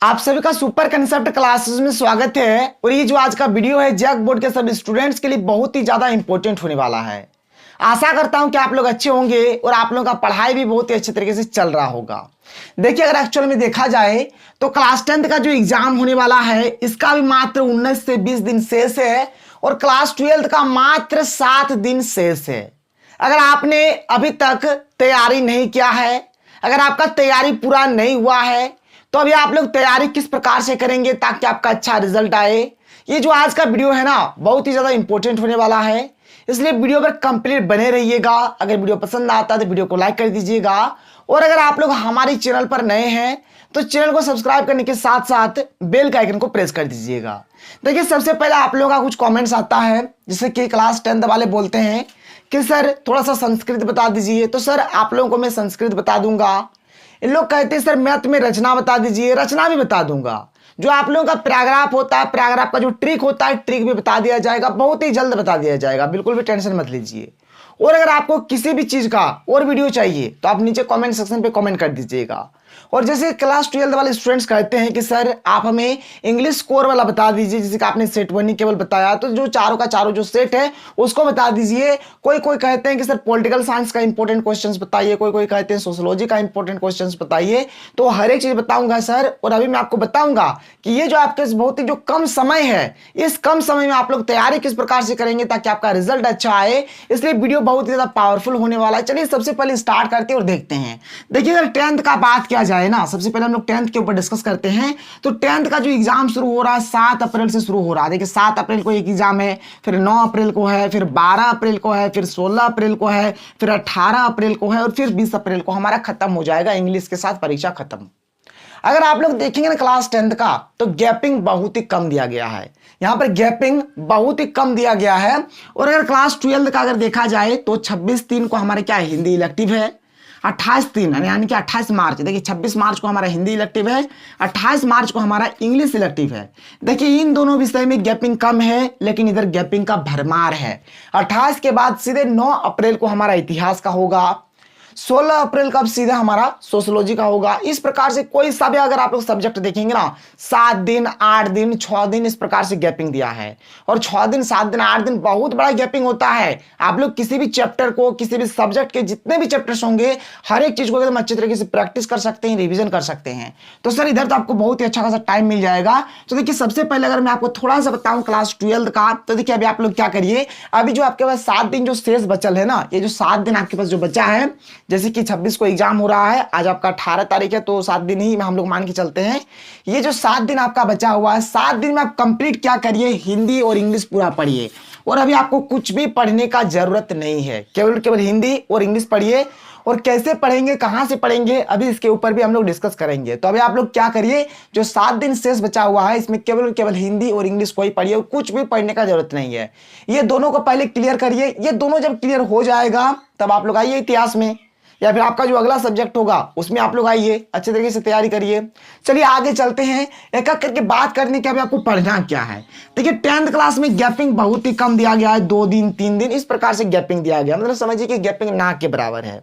आप सभी का सुपर कंसेप्ट क्लासेस में स्वागत है। और ये जो आज का वीडियो है जैक बोर्ड के सभी स्टूडेंट्स के लिए बहुत ही ज्यादा इंपॉर्टेंट होने वाला है। आशा करता हूं कि आप लोग अच्छे होंगे और आप लोगों का पढ़ाई भी बहुत ही अच्छे तरीके से चल रहा होगा। देखिए, अगर एक्चुअल में देखा जाए तो क्लास 10th का जो एग्जाम होने वाला है इसका भी मात्र 19 से 20 दिन शेष है और क्लास 12th का मात्र 7 दिन शेष है। अगर आपने अभी तक तैयारी नहीं किया है, अगर आपका तैयारी पूरा नहीं हुआ है, तो अभी आप लोग तैयारी किस प्रकार से करेंगे ताकि आपका अच्छा रिजल्ट आए। ये जो आज का वीडियो है ना बहुत ही ज्यादा इंपॉर्टेंट होने वाला है, इसलिए वीडियो पर कंप्लीट बने रहिएगा। अगर वीडियो पसंद आता है तो वीडियो को लाइक कर दीजिएगा और अगर आप लोग हमारे चैनल पर नए हैं तो चैनल को सब्सक्राइब करने के साथ साथ बेल का आइकन को प्रेस कर दीजिएगा। देखिए, सबसे पहले आप लोगों का कुछ कॉमेंट्स आता है जिससे कि क्लास 10th वाले बोलते हैं कि सर थोड़ा सा संस्कृत बता दीजिए। तो सर आप लोगों को मैं संस्कृत बता दूंगा। इन लोग कहते हैं सर मैथ में रचना बता दीजिए, रचना भी बता दूंगा। जो आप लोगों का पैराग्राफ होता है, पैराग्राफ का जो ट्रिक होता है, ट्रिक भी बता दिया जाएगा, बहुत ही जल्द बता दिया जाएगा, बिल्कुल भी टेंशन मत लीजिए। और अगर आपको किसी भी चीज का और वीडियो चाहिए तो आप नीचे कमेंट सेक्शन पे कमेंट कर दीजिएगा। और जैसे क्लास 12th वाले स्टूडेंट्स कहते हैं कि सर आप हमें इंग्लिश कोर वाला बता दीजिए, जैसे कि आपने सेट 1 ही केवल बताया, तो जो चारों का चारों जो सेट है उसको बता दीजिए। कोई कोई कहते हैं कि सर पॉलिटिकल साइंस का इंपॉर्टेंट क्वेश्चंस बताइए, कोई कोई कहते हैं सोशियोलॉजी का इंपॉर्टेंट क्वेश्चंस बताइए। तो हर एक चीज बताऊंगा सर। और अभी मैं आपको बताऊंगा कि ये जो आपके बहुत ही जो कम समय है, इस कम समय में आप लोग तैयारी किस प्रकार से करेंगे ताकि आपका रिजल्ट अच्छा आए। इसलिए वीडियो बहुत ही ज्यादा पावरफुल होने वाला है। चलिए सबसे पहले स्टार्ट करते हैं और देखते हैं। देखिए, अगर 10th का बात किया जाए ना, सबसे पहले हम लोग 10th के ऊपर डिस्कस करते हैं। तो 10th का जो एग्जाम शुरू हो रहा है 7 अप्रैल से शुरू हो रहा है। देखिए, 7 अप्रैल को एक एग्जाम है, फिर 9 अप्रैल को है, फिर 12 अप्रैल को है, फिर 16 अप्रैल को है, फिर 18 अप्रैल को है और फिर 20 अप्रैल को हमारा खत्म हो जाएगा इंग्लिश के साथ परीक्षा खत्म। अगर आप लोग देखेंगे ना क्लास 10th का, तो गैपिंग बहुत ही कम दिया गया है। यहां पर गैपिंग बहुत ही कम दिया गया है। और अगर क्लास 12th का अगर देखा जाए तो 26/3 को हमारे क्या हिंदी इलेक्टिव है, 28/3 यानी कि 28 मार्च, देखिए 26 मार्च को हमारा हिंदी इलेक्टिव है, 28 मार्च को हमारा इंग्लिश इलेक्टिव है। देखिए, इन दोनों विषय में गैपिंग कम है, लेकिन इधर गैपिंग का भरमार है। 28 के बाद सीधे 9 अप्रैल को हमारा इतिहास का होगा, 16 अप्रैल का सीधा हमारा सोशियोलॉजी का होगा। इस प्रकार से कोई सा भी अगर आप लोग सब्जेक्ट देखेंगे ना, 7 दिन, 8 दिन, 6 दिन, इस प्रकार से गैपिंग दिया है। और 6 दिन, 7 दिन, 8 दिन बहुत बड़ा गैपिंग होता है। आप लोग किसी भी चैप्टर को, किसी भी सब्जेक्ट के जितने भी चैप्टर्स होंगे, हर एक चीज को एकदम अच्छे तरीके से प्रैक्टिस कर सकते हैं, रिविजन कर सकते हैं। तो सर इधर तो आपको बहुत ही अच्छा खासा टाइम मिल जाएगा। तो देखिए, सबसे पहले अगर मैं आपको थोड़ा सा बताऊं क्लास 12th का, तो देखिए अभी आप लोग क्या करिए, अभी जो आपके पास 7 दिन जो शेष बचल है ना, ये जो 7 दिन आपके पास जो बचा है, जैसे कि 26 को एग्जाम हो रहा है, आज आपका 18 तारीख है, तो 7 दिन ही हम लोग मान के चलते हैं। ये जो 7 दिन आपका बचा हुआ है, 7 दिन में आप कंप्लीट क्या करिए, हिंदी और इंग्लिश पूरा पढ़िए। और अभी आपको कुछ भी पढ़ने का जरूरत नहीं है, केवल हिंदी और इंग्लिश पढ़िए। और कैसे पढ़ेंगे, कहां से पढ़ेंगे, अभी इसके ऊपर भी हम लोग डिस्कस करेंगे। तो अभी आप लोग क्या करिए, जो 7 दिन शेष बचा हुआ है इसमें केवल हिंदी और इंग्लिश को ही पढ़िए और कुछ भी पढ़ने का जरूरत नहीं है। ये दोनों को पहले क्लियर करिए। ये दोनों जब क्लियर हो जाएगा तब आप लोग आइए इतिहास में, या फिर आपका जो अगला सब्जेक्ट होगा उसमें आप लोग आइए, अच्छे तरीके से तैयारी करिए। चलिए आगे चलते हैं, एक एक करके बात करने के। अभी आपको पढ़ना क्या है। देखिए, 10th क्लास में गैपिंग बहुत ही कम दिया गया है, 2 दिन, 3 दिन, इस प्रकार से गैपिंग दिया गया, मतलब समझिए कि गैपिंग ना के बराबर है।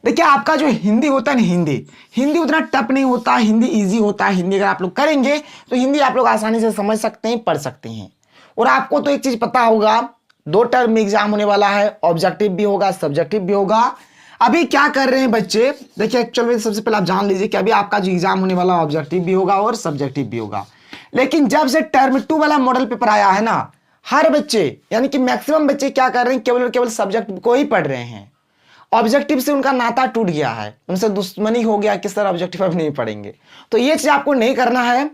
देखिए, आपका जो हिंदी होता है ना, हिंदी उतना टफ नहीं होता, हिंदी इजी होता है। हिंदी अगर आप लोग करेंगे तो हिंदी आप लोग आसानी से समझ सकते हैं, पढ़ सकते हैं। और आपको तो एक चीज पता होगा, 2 टर्म में एग्जाम होने वाला है, ऑब्जेक्टिव भी होगा, सब्जेक्टिव भी होगा। अभी क्या कर रहे हैं बच्चे, देखिए एक्चुअल में सबसे पहले आप जान लीजिए कि अभी आपका जो एग्जाम होने वाला ऑब्जेक्टिव भी होगा और सब्जेक्टिव भी होगा। लेकिन जब से टर्म 2 वाला मॉडल पेपर आया है ना, हर बच्चे यानी कि मैक्सिमम बच्चे क्या कर रहे हैं, केवल और केवल सब्जेक्ट को ही पढ़ रहे हैं। ऑब्जेक्टिव से उनका नाता टूट गया है, उनसे दुश्मनी हो गया कि सर ऑब्जेक्टिव अब नहीं पढ़ेंगे। तो ये चीज आपको नहीं करना है,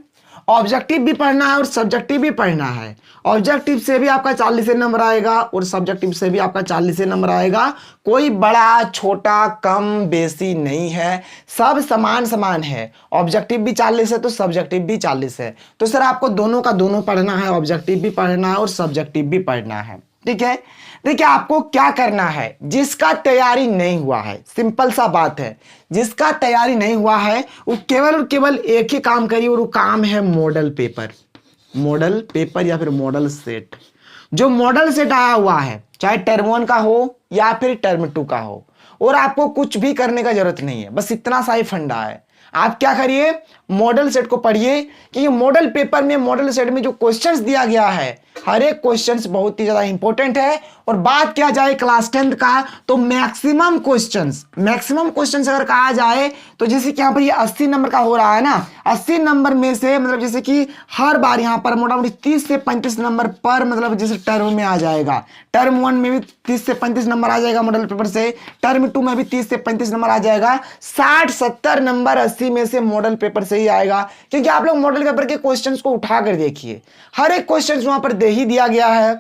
ऑब्जेक्टिव भी पढ़ना है और सब्जेक्टिव भी पढ़ना है। ऑब्जेक्टिव से भी आपका 40 से नंबर आएगा और सब्जेक्टिव से भी आपका 40 से नंबर आएगा। कोई बड़ा छोटा कम बेसी नहीं है, सब समान समान है। ऑब्जेक्टिव भी 40 है तो सब्जेक्टिव भी 40 है। तो सर आपको दोनों का दोनों पढ़ना है, ऑब्जेक्टिव भी पढ़ना है और सब्जेक्टिव भी पढ़ना है, ठीक है। देखिए, आपको क्या करना है, जिसका तैयारी नहीं हुआ है, सिंपल सा बात है, जिसका तैयारी नहीं हुआ है वो केवल और केवल एक ही काम करिए और वो काम है मॉडल पेपर या फिर मॉडल सेट। जो मॉडल सेट आया हुआ है, चाहे टर्म 1 का हो या फिर टर्म 2 का हो, और आपको कुछ भी करने का जरूरत नहीं है, बस इतना सा ही फंडा है। आप क्या करिए, मॉडल सेट को पढ़िए, क्योंकि मॉडल पेपर में, मॉडल सेट में जो क्वेश्चंस दिया गया है, हर एक क्वेश्चंस बहुत ही ज्यादा इंपॉर्टेंट है। और बात किया जाए क्लास 10th का, तो मैक्सिमम क्वेश्चंस अगर कहा जाए तो जैसे कि यहाँ पर ये 80 नंबर का हो रहा है ना, 80 नंबर में से मतलब जैसे कि हर बार यहाँ पर मोटा मोटी 30 से 35 नंबर पर मतलब जैसे टर्म में आ जाएगा। टर्म 1 में भी 30 से 35 नंबर आ जाएगा मॉडल पेपर से, टर्म 2 में भी 30 से 35 नंबर आ जाएगा, 60-70 नंबर 80 में से मॉडल पेपर से ही आएगा। क्योंकि आप लोग मॉडल पेपर के क्वेश्चंस को उठा कर देखिए, हर एक क्वेश्चंस वहां पर दे ही दिया गया है,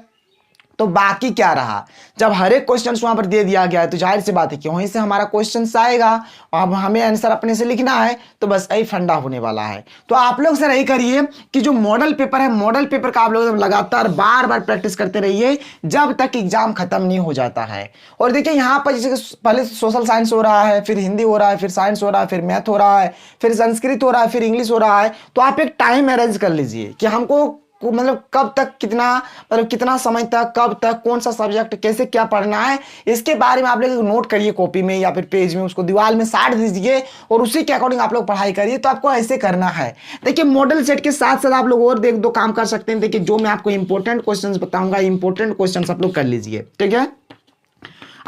तो बाकी क्या रहा। जब हर एक क्वेश्चन वहां पर दे दिया गया है तो जाहिर सी बात है कि वहीं से हमारा क्वेश्चन आएगा, अब हमें आंसर अपने से लिखना है, तो बस यही फंडा होने वाला है। तो आप लोग सर यही करिए कि जो मॉडल पेपर है, मॉडल पेपर का आप लोग लगातार बार बार प्रैक्टिस करते रहिए जब तक एग्जाम खत्म नहीं हो जाता है। और देखिए यहाँ पर जैसे पहले सोशल साइंस हो रहा है, फिर हिंदी हो रहा है, फिर साइंस हो रहा है, फिर मैथ हो रहा है, फिर संस्कृत हो रहा है, फिर इंग्लिश हो रहा है, तो आप एक टाइम अरेंज कर लीजिए कि हमको मतलब कब तक कितना, मतलब कितना समय तक, कब तक, कौन सा सब्जेक्ट, कैसे क्या पढ़ना है, इसके बारे में आप लोग नोट करिए कॉपी में या फिर पेज में, उसको दीवार में साट दीजिए और उसी के अकॉर्डिंग आप लोग पढ़ाई करिए। तो आपको ऐसे करना है। देखिए मॉडल सेट के साथ साथ आप लोग और एक दो काम कर सकते हैं। देखिए जो मैं आपको इंपॉर्टेंट क्वेश्चंस बताऊंगा, इंपॉर्टेंट क्वेश्चंस आप लोग कर लीजिए, ठीक है।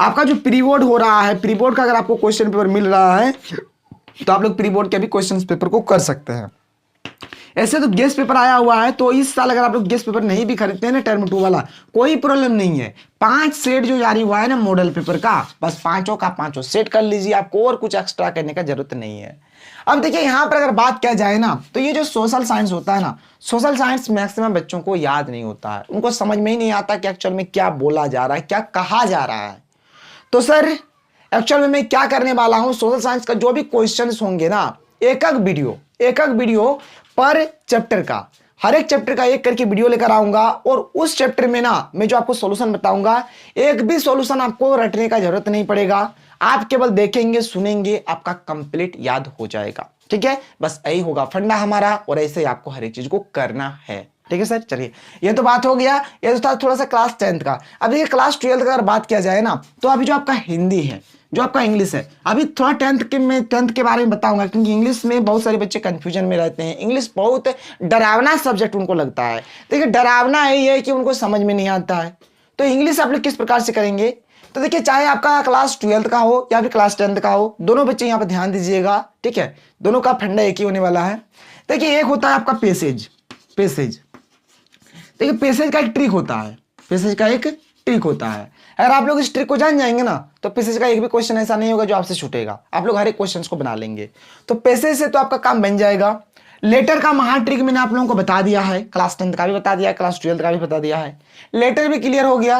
आपका जो प्री बोर्ड हो रहा है, प्री बोर्ड का अगर आपको क्वेश्चन पेपर मिल रहा है तो आप लोग प्री बोर्ड के भी क्वेश्चन पेपर को कर सकते हैं। ऐसे तो गेस्ट पेपर आया हुआ है, तो इस साल अगर आप लोग गेस्ट पेपर नहीं भी खरीदते हैं ना, टर्म 2 वाला, कोई प्रॉब्लम नहीं है। 5 सेट जो जारी हुआ है ना मॉडल पेपर का, बस पांचों का पांचों सेट कर लीजिए, आपको और कुछ एक्स्ट्रा करने का जरूरत नहीं है। अब देखिए यहाँ पर अगर बात किया जाए ना, तो ये जो सोशल साइंस होता है ना, सोशल साइंस मैक्सिमम बच्चों को याद नहीं होता है, उनको समझ में ही नहीं आता कि एक्चुअल में क्या बोला जा रहा है, क्या कहा जा रहा है। तो सर एक्चुअल में मैं क्या करने वाला हूं, सोशल साइंस का जो भी क्वेश्चंस होंगे ना, एक एक वीडियो पर चैप्टर का, हर एक चैप्टर का एक करके वीडियो लेकर आऊंगा, और उस चैप्टर में ना मैं जो आपको सॉल्यूशन बताऊंगा, एक भी सॉल्यूशन आपको रटने का जरूरत नहीं पड़ेगा, आप केवल देखेंगे, सुनेंगे, आपका कंप्लीट याद हो जाएगा, ठीक है। बस यही होगा फंडा हमारा, और ऐसे ही आपको हर एक चीज को करना है, ठीक है सर। चलिए ये तो बात हो गया, ये तो था थोड़ा सा क्लास 10th का। अब देखिए क्लास 12th का अगर बात किया जाए ना, तो अभी जो आपका हिंदी है, जो आपका इंग्लिश है, अभी थोड़ा 10th के बारे में बताऊंगा, क्योंकि इंग्लिश में बहुत सारे बच्चे कंफ्यूजन में रहते हैं। इंग्लिश बहुत डरावना सब्जेक्ट उनको लगता है। देखिए डरावना है ये कि उनको समझ में नहीं आता है। तो इंग्लिश आप लोग किस प्रकार से करेंगे, तो देखिए चाहे आपका क्लास 12th का हो या फिर क्लास 10th का हो, दोनों बच्चे यहाँ पर ध्यान दीजिएगा, ठीक है। दोनों का फंडा एक ही होने वाला है। देखिए एक होता है आपका पैसेज। देखिए पैसेज का एक ट्रिक होता है, अगर आप लोग इस ट्रिक को जान जाएंगे ना, तो पैसेज का एक भी क्वेश्चन ऐसा नहीं होगा जो आपसे छूटेगा, आप लोग हर एक क्वेश्चन को बना लेंगे। तो पैसेज से तो आपका काम बन जाएगा। लेटर का महा ट्रिक मैंने आप लोगों को बता दिया है, क्लास 10th का भी बता दिया है, क्लास 12th का भी बता दिया है, लेटर भी क्लियर हो गया।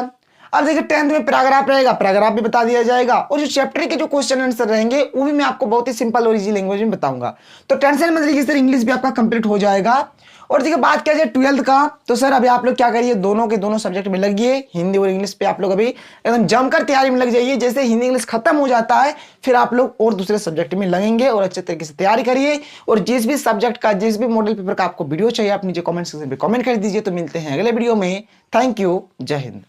अब देखिए 10th में पैराग्राफ रहेगा, पैराग्राफ भी बता दिया जाएगा, और जो चैप्टर के जो क्वेश्चन आंसर रहेंगे वो भी मैं आपको बहुत ही सिंपल और इजी लैंग्वेज में बताऊंगा। तो टेंशन मत लीजिए सर, इंग्लिश भी आपका कंप्लीट हो जाएगा। और देखिए बात किया जाए 12th का, तो सर अभी आप लोग क्या करिए, दोनों के दोनों सब्जेक्ट में लगिए, हिंदी और इंग्लिश पे आप लोग अभी एकदम जमकर तैयारी में लग जाइए। जैसे हिंदी इंग्लिश खत्म हो जाता है, फिर आप लोग और दूसरे सब्जेक्ट में लगेंगे, और अच्छे तरीके से तैयारी करिए। और जिस भी सब्जेक्ट का, जिस भी मॉडल पेपर का आपको वीडियो चाहिए, आप नीचे कॉमेंट सेक्शन में कॉमेंट कर दीजिए। तो मिलते हैं अगले वीडियो में। थैंक यू, जय हिंद।